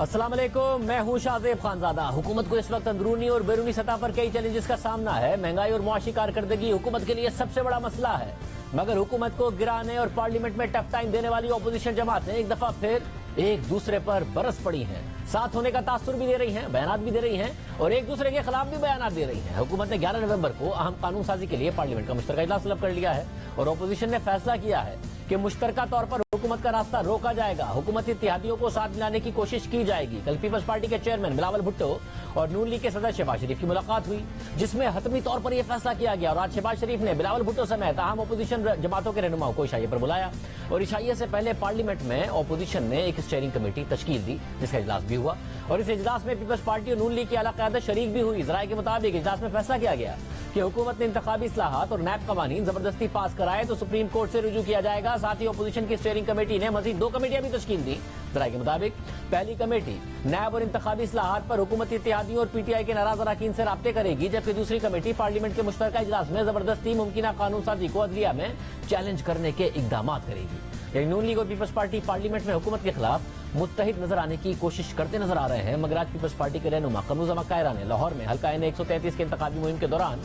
अस्सलाम वालेकुम, मैं हूं शाहजेब खानजादा। हुकूमत को इस वक्त अंदरूनी और बैरूनी सतह पर कई चैलेंजेस का सामना है। महंगाई और मुआशी कारकर्दगी हुकूमत के लिए सबसे बड़ा मसला है, मगर हुकूमत को गिराने और पार्लियामेंट में टफ टाइम देने वाली अपोजिशन जमातें एक दफा फिर एक दूसरे पर बरस पड़ी हैं। साथ होने का तासुर भी दे रही हैं, बयानात भी दे रही हैं और एक दूसरे के खिलाफ भी बयानात दे रही हैं। हुकूमत ने 11 नवंबर को अहम कानून साजी के लिए पार्लियामेंट का मुश्तरका इजलास तलब कर लिया है और अपोजिशन ने फैसला किया है कि मुश्तरका तौर पर हुकूमत का रास्ता रोका जाएगा। हुकूमती इत्तेहादियों को साथ मिलाने की कोशिश की जाएगी। कल पीपल्स पार्टी के चेयरमैन बिलावल भुट्टो और नून लीग के सदर शहबाज शरीफ की मुलाकात हुई, जिसमें हतमी तौर पर यह फैसला किया गया और आज शहबाज शरीफ ने बिलावल भुट्टो समेत अहम अपोजिशन जमातों के रहनुमाओं को इशाइये पर बुलाया और इशाइये से पहले पार्लियामेंट में अपोजिशन ने एक स्टीयरिंग कमेटी तश्कील दी, जिसका इजलास भी हुआ और इस इजलास में पीपल्स पार्टी और नून लीग की आला क़यादत शरीक भी हुई। ज़राए के मुताबिक इजलास में फैसला किया गया कि हुकूमत ने इंतखाबी इस्लाहात और नैब कवानीन जबरदस्ती पास कराए तो सुप्रीम कोर्ट से रुजू किया जाएगा। साथ ही अपोजिशन की स्टीयरिंग कमेटी ने मजीद 2 कमेटियां भी तश्कील दी। ज़राए के मुताबिक पहली कमेटी नैब और इंतखाबी इस्लाहात पर हुकूमती इत्तेहादियों और पीटीआई के नाराज अरकान से राब्ते करेगी, जबकि दूसरी कमेटी पार्लियामेंट के मुश्तरका इजलास में जबरदस्ती मुमकिना कानून साजी को अदलिया में चैलेंज करने के इकदाम करेगी। यानी नून लीग और पीपल्स पार्टी पार्लियामेंट में हुकूमत के खिलाफ मुत्तहिद नजर आने की कोशिश करते नजर आ रहे हैं, मगर आज पीपल्स पार्टी के रहनुमा कमरुज़्ज़मा कायरा ने लाहौर में हल्का N 133 के इंतखाबी मुहिम के दौरान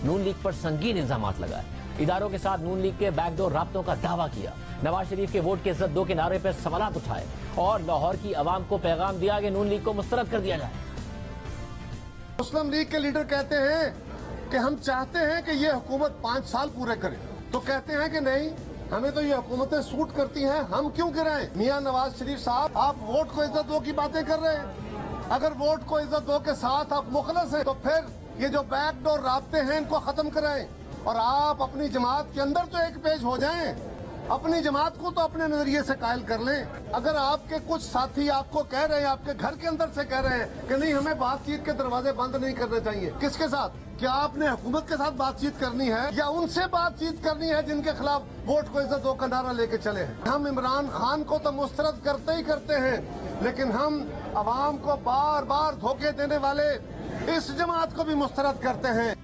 नून लीग पर संगीन इल्जामात लगाए। इदारों के साथ नून लीग के बैकडोर राब्तों का दावा किया, नवाज शरीफ के वोट के इज्जत दो के नारे पर सवालात उठाए और लाहौर की आवाम को पैगाम दिया कि नून लीग को मुस्तरद कर दिया जाए। मुस्लिम लीग के लीडर कहते हैं कि हम चाहते हैं कि ये हुकूमत 5 साल पूरे करे, तो कहते हैं कि नहीं, हमें तो ये हुकूमतें सूट करती हैं, हम क्यों गिराएं। मियां नवाज शरीफ साहब, आप वोट को इज्जत दो की बातें कर रहे हैं। अगर वोट को इज्जत दो के साथ आप मुखलस हैं तो फिर ये जो बैकडोर राब्ते हैं इनको खत्म कराएं और आप अपनी जमात के अंदर तो एक पेज हो जाएं। अपनी जमात को तो अपने नजरिए से कायल कर लें। अगर आपके कुछ साथी आपको कह रहे हैं, आपके घर के अंदर से कह रहे हैं कि नहीं, हमें बातचीत के दरवाजे बंद नहीं करने चाहिए, किसके साथ? क्या आपने हुकूमत के साथ बातचीत करनी है या उनसे बातचीत करनी है जिनके खिलाफ वोट को इज्जत दो का नारा लेके चले हैं? हम इमरान खान को तो मुस्तरद करते ही करते हैं, लेकिन हम अवाम को बार बार धोखे देने वाले इस जमात को भी मुस्तरद करते हैं।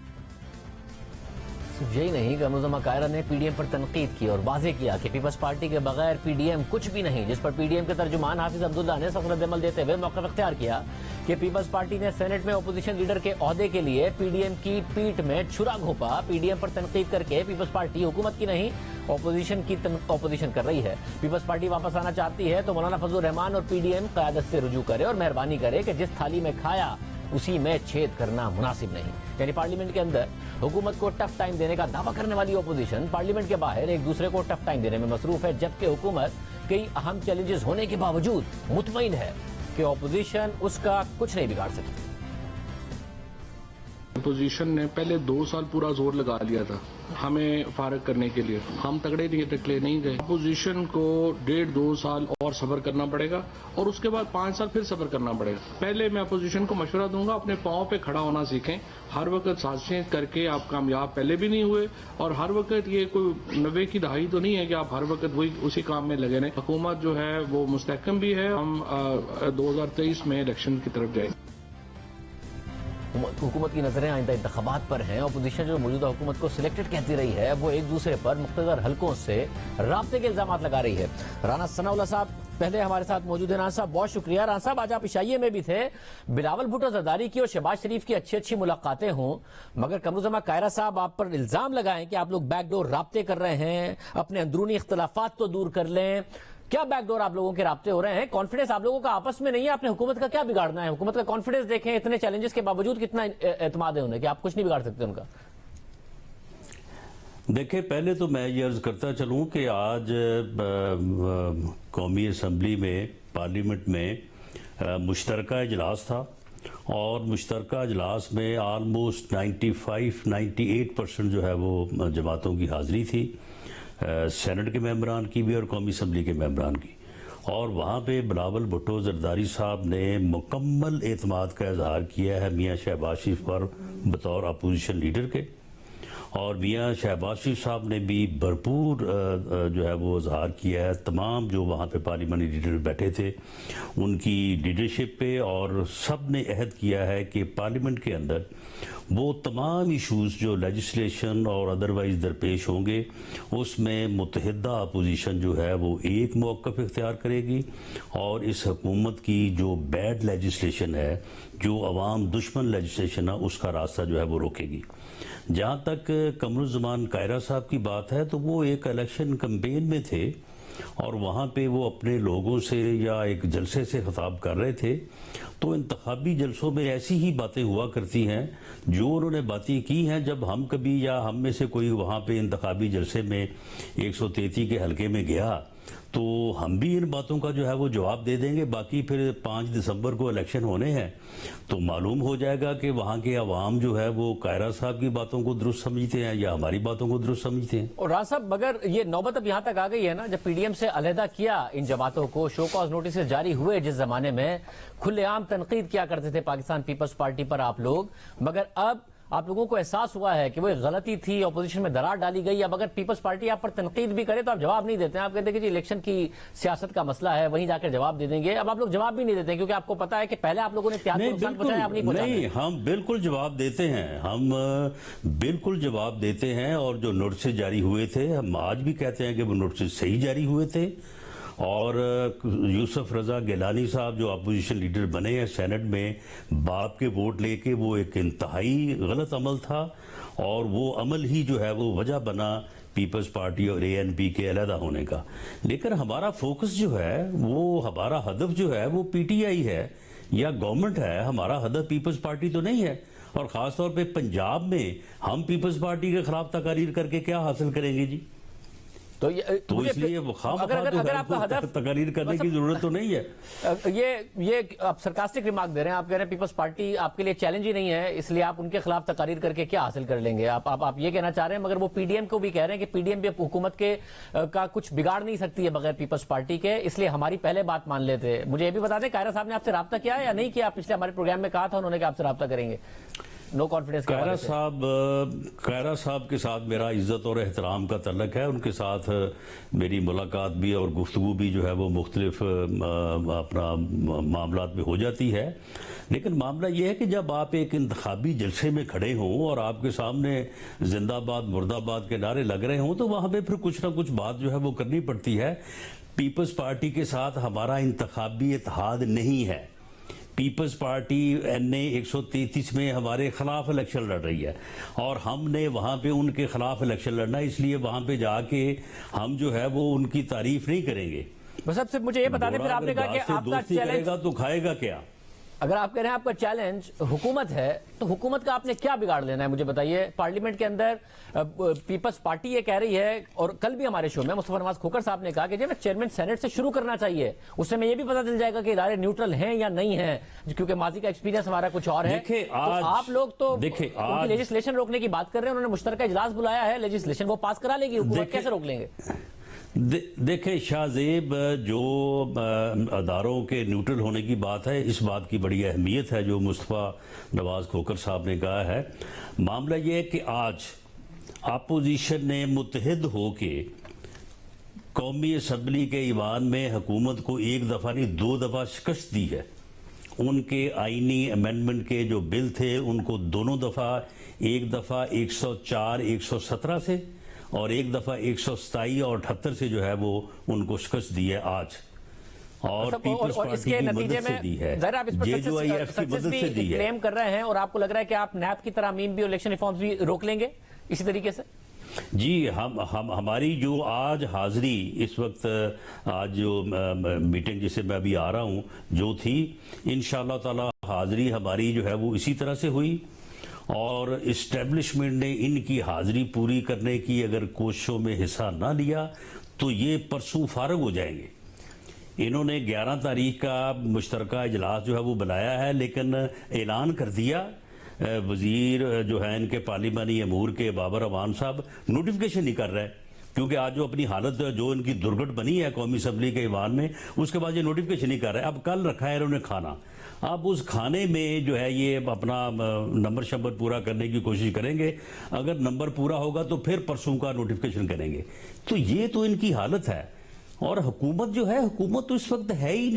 यही नहीं, कमरुज़्ज़मा कायरा ने पीडीएम पर तनकीद की और वाज़ेह किया कि पीपल्स पार्टी के बगैर पीडीएम कुछ भी नहीं, जिस पर पीडीएम के तर्जुमान हाफिज अब्दुल्ला ने सख्त रद्द-ए-अमल देते हुए मौक़िफ़ इख्तियार किया कि पीपल्स पार्टी ने सेनेट में अपोजिशन लीडर के ओहदे के लिए पीडीएम की पीठ में छुरा घोंपा। पीडीएम पर तनकीद करके पीपल्स पार्टी हुकूमत की नहीं अपोजिशन की अपोजिशन कर रही है। पीपल्स पार्टी वापस आना चाहती है तो मौलाना फजलुर रहमान और पीडीएम क़यादत से रुजू करे और मेहरबानी करे कि जिस थाली में खाया उसी में छेद करना मुनासिब नहीं। यानी पार्लियामेंट के अंदर हुकूमत को टफ टाइम देने का दावा करने वाली अपोजिशन पार्लियामेंट के बाहर एक दूसरे को टफ टाइम देने में मसरूफ है, जबकि हुकूमत कई अहम चैलेंजेस होने के बावजूद मुतमईन है कि अपोजिशन उसका कुछ नहीं बिगाड़ सकती। अपोजिशन ने पहले 2 साल पूरा जोर लगा लिया था हमें फारग करने के लिए, हम तगड़े निकले नहीं गए। अपोजिशन को 1.5-2 साल और सब्र करना पड़ेगा और उसके बाद 5 साल फिर सब्र करना पड़ेगा। पहले मैं अपोजिशन को मशवरा दूंगा, अपने पांव पे खड़ा होना सीखें। हर वक्त साजिशें करके आप कामयाब पहले भी नहीं हुए और हर वक्त ये कोई 90 की दहाई तो नहीं है कि आप हर वक्त वही उसी काम में लगे रहें। हुकूमत जो है वो मुस्तहकम भी है। हम 2023 में इलेक्शन की तरफ जाएंगे। हुकूमत की नजरें आइंदा इंतखाबात पर हैं। अपोजिशन जो मौजूदा हुकूमत को सिलेक्टेड कहती रही है, वो एक दूसरे पर मुख्तदर हलकों से राब्ते के इल्जामात लगा रही है। राना सनाउल्लाह साहब पहले हमारे साथ मौजूद है। राना साहब बहुत शुक्रिया। राना साहब, आज आप इशाइये में भी थे, बिलावल भुट्टो जरदारी की और शहबाज शरीफ की अच्छी मुलाकातें हों, मगर कमरुज़्ज़मा कायरा साहब आप पर इल्जाम लगाएं कि आप लोग बैकडोर राब्ते कर रहे हैं, अपने अंदरूनी इख्तलाफात तो दूर कर लें। क्या बैकडोर आप लोगों के राब्ते हो रहे हैं? कॉन्फिडेंस आप लोगों का आपस में नहीं है, आपने हुकूमत का क्या बिगाड़ना है? हुकूमत का कॉन्फिडेंस देखें, इतने चैलेंजेस के बावजूद कितना एतमाद है उन्हें कि आप कुछ नहीं बिगाड़ सकते उनका। देखिए, पहले तो मैं ये अर्ज करता चलूं कि आज कौमी असम्बली में पार्लियामेंट में मुश्तरका इजलास था और मुश्तरका इजलास में आलमोस्ट 95-98% जो है वो जमातों की हाजिरी थी, सेनेट के मेंबरान की भी और कौमी असम्बली के मेंबरान की। और वहाँ पे बिलावल भुट्टो जरदारी साहब ने मुकम्मल एतमाद का इजहार किया है मियाँ शहबाज शरीफ पर बतौर अपोजिशन लीडर के, और मियाँ शहबाज शरीफ साहब ने भी भरपूर जो है वो इजहार किया है तमाम जो वहाँ पे पार्लियामेंट्री लीडर बैठे थे उनकी लीडरशिप पे, और सब ने अहद किया है कि पार्लियामेंट के अंदर وہ تمام ایشوز جو لیجسلیشن اور ادروائز درپیش ہوں گے اس میں متحدہ اپوزیشن جو ہے وہ ایک موقف اختیار کرے گی اور اس حکومت کی جو بیڈ لیجسلیشن ہے، جو عوام دشمن لیجسلیشن ہے، اس کا راستہ جو ہے وہ روکے گی۔ جہاں تک قمر الزمان کائرہ صاحب کی بات ہے تو وہ ایک الیکشن کمپین میں تھے اور وہاں پہ وہ اپنے لوگوں سے یا ایک جلسے سے خطاب کر رہے تھے، تو انتخابی جلسوں میں ایسی ہی باتیں ہوا کرتی ہیں جو انہوں نے باتیں کی ہیں جب ہم کبھی یا ہم میں سے کوئی وہاں پہ انتخابی جلسے میں 133 کے حلقے میں گیا تو ہم بھی ان باتوں کا جو ہے وہ جواب دے دیں گے۔ باقی پھر 5 دسمبر کو الیکشن ہونے ہیں تو معلوم ہو جائے گا کہ وہاں کے عوام جو ہے وہ کائرہ صاحب کی باتوں کو درست سمجھتے ہیں یا ہماری باتوں کو درست سمجھتے ہیں۔ اور راز صاحب، مگر یہ نوبت اب یہاں تک آ گئی ہے نا، جب پی ڈی ایم سے علیحدہ کیا ان جماعتوں کو، شو کاز نوٹسز جاری ہوئے جس زمانے میں کھلے عام تنقید کیا کرتے تھے پاکستان پیپلز پارٹی پر آپ لوگ، مگر اب آپ لوگوں کو احساس ہوا ہے کہ وہ ایک غلطی تھی، اپوزیشن میں درار ڈالی گئی۔ اب اگر پیپلز پارٹی آپ پر تنقید بھی کرے تو آپ جواب نہیں دیتے ہیں، آپ کہتے ہیں کہ جی الیکشن کی سیاست کا مسئلہ ہے، وہیں جا کر جواب دے دیں گے۔ اب آپ لوگ جواب بھی نہیں دیتے ہیں کیونکہ آپ کو پتا ہے کہ پہلے آپ لوگوں نے اتحاد کو نقصان پہنچایا، آپ نہیں پہنچایا۔ نہیں، ہم بالکل جواب دیتے ہیں، ہم بالکل جواب دیتے ہیں، اور جو نوٹسز جاری ہوئے تھے ہم آج بھی کہتے ہیں کہ وہ نوٹسز صحیح جاری ہوئے تھے، اور یوسف رضا گیلانی صاحب جو اپوزیشن لیڈر بنے ہیں سینٹ میں باپ کے ووٹ لے کے، وہ ایک انتہائی غلط عمل تھا، اور وہ عمل ہی جو ہے وہ وجہ بنا پیپلز پارٹی اور اے این پی کے علیحدہ ہونے کا۔ لیکن ہمارا فوکس جو ہے وہ، ہمارا ہدف جو ہے وہ پی ٹی آئی ہے یا گورنمنٹ ہے، ہمارا ہدف پیپلز پارٹی تو نہیں ہے۔ اور خاص طور پہ پنجاب میں ہم پیپلز پارٹی کے خلاف تقاریر کر کے کیا حاصل کریں گے جی؟ تو اس لیے وہ اگر آپ کا ہدف تقاریر کرنے کی ضرورت تو نہیں ہے۔ یہ آپ سرکاسٹک ریمارک دے رہے ہیں، آپ کہہ رہے ہیں پیپلز پارٹی آپ کے لیے چیلنج ہی نہیں ہے، اس لیے آپ ان کے خلاف تقاریر کر کے کیا حاصل کر لیں گے؟ آپ یہ کہنا چاہ رہے ہیں، مگر وہ پی ڈی ایم کو بھی کہہ رہے ہیں کہ پی ڈی ایم بھی حکومت کے کا کچھ بگاڑ نہیں سکتی ہے بغیر پیپلز پارٹی کے، اس لیے ہماری پہلے بات مان لیتے۔ مجھے یہ بھی بتا دیں کائرہ صاحب نے آپ سے رابطہ کیا ہے یا نہیں کیا؟ پچھلے ہمارے پروگرام میں کہا تھا انہوں نے کہ آپ سے رابطہ کریں گے نو کانفیڈنس کے حوالے سے۔ کائرہ صاحب کے ساتھ میرا عزت اور احترام کا تعلق ہے، ان کے ساتھ میری ملاقات بھی اور گفتگو بھی جو ہے وہ مختلف اپنا معاملات میں ہو جاتی ہے، لیکن معاملہ یہ ہے کہ جب آپ ایک انتخابی جلسے میں کھڑے ہوں اور آپ کے سامنے زندہ باد مرد آباد کے نعرے لگ رہے ہوں تو وہاں پہ پھر کچھ نہ کچھ بات جو ہے وہ کرنی پڑتی ہے۔ پیپلز پارٹی کے ساتھ ہمارا انتخابی اتحاد نہیں ہے، پیپلز پارٹی این اے 133 میں ہمارے خلاف الیکشن لڑ رہی ہے، اور ہم نے وہاں پہ ان کے خلاف الیکشن لڑنا، اس لیے وہاں پہ جا کے ہم جو ہے وہ ان کی تعریف نہیں کریں گے۔ بس اب سے مجھے یہ بتا دیں، پھر آپ نے کہا کہ آپ کا چیلنج گا تو کھائے گا کیا؟ اگر آپ کہہ رہے ہیں آپ کا چیلنج حکومت ہے تو حکومت کا آپ نے کیا بگاڑ لینا ہے مجھے بتائیے؟ پارلیمنٹ کے اندر پیپلز پارٹی یہ کہہ رہی ہے، اور کل بھی ہمارے شو میں مصطفیٰ نواز کھوکھر صاحب نے کہا کہ جب چیئرمین سینٹ سے شروع کرنا چاہیے، اس سے میں یہ بھی پتہ چل جائے گا کہ ادارے نیوٹرل ہیں یا نہیں ہیں، کیونکہ ماضی کا ایکسپیرینس ہمارا کچھ اور ہے۔ آپ لوگ تو ان کی لیجسلیشن روکنے کی بات کر رہے ہیں، انہوں نے مشترکہ اجلاس بلایا ہے، لیجسلیشن وہ پاس کرا لے گی، حکومت کیسے روک لیں گے؟ دیکھیں شاہ زیب، جو اداروں کے نیوٹرل ہونے کی بات ہے، اس بات کی بڑی اہمیت ہے جو مصطفیٰ نواز کھوکھر صاحب نے کہا ہے۔ معاملہ یہ ہے کہ آج اپوزیشن نے متحد ہو کے قومی اسمبلی کے ایوان میں حکومت کو ایک دفعہ نہیں 2 دفعہ شکست دی ہے۔ ان کے آئینی امینڈمنٹ کے جو بل تھے ان کو دونوں دفعہ، ایک دفعہ 104 117 سے اور ایک دفعہ 127 اور 78 سے جو ہے وہ ان کو شکست دی ہے آج، اور پیپلز پارٹی کی مدد سے دی ہے، JUIF کی مدد سے دی ہے۔ کلیم کر رہے ہیں اور آپ کو لگ رہا ہے کہ آپ نیب کی ترامیم بھی اور الیکشن ریفارمز بھی روک لیں گے اسی طریقے سے؟ جی، ہماری جو آج حاضری، اس وقت آج جو میٹنگ جسے میں ابھی آ رہا ہوں جو تھی، انشاءاللہ تعالی حاضری ہماری جو ہے وہ اسی طرح سے ہوئی، اور اسٹیبلشمنٹ نے ان کی حاضری پوری کرنے کی اگر کوششوں میں حصہ نہ لیا تو یہ پرسوں فارغ ہو جائیں گے۔ انہوں نے 11 تاریخ کا مشترکہ اجلاس جو ہے وہ بلایا ہے، لیکن اعلان کر دیا وزیر جو ہے ان کے پارلیمانی امور کے بابر امان صاحب نوٹیفیکیشن نہیں کر رہے، کیونکہ آج جو اپنی حالت جو ان کی درگٹ بنی ہے قومی اسمبلی کے ایوان میں، اس کے بعد یہ نوٹیفیکیشن نہیں کر رہے۔ اب کل رکھا ہے انہوں نے کھانا، اب اس کھانے میں جو ہے یہ اپنا نمبر شمبر پورا کرنے کی کوشش کریں گے، اگر نمبر پورا ہوگا تو پھر پرسوں کا نوٹیفیکیشن کریں گے۔ تو یہ تو ان کی حالت ہے، اور حکومت جو ہے، حکومت تو اس وقت ہے ہی نہیں۔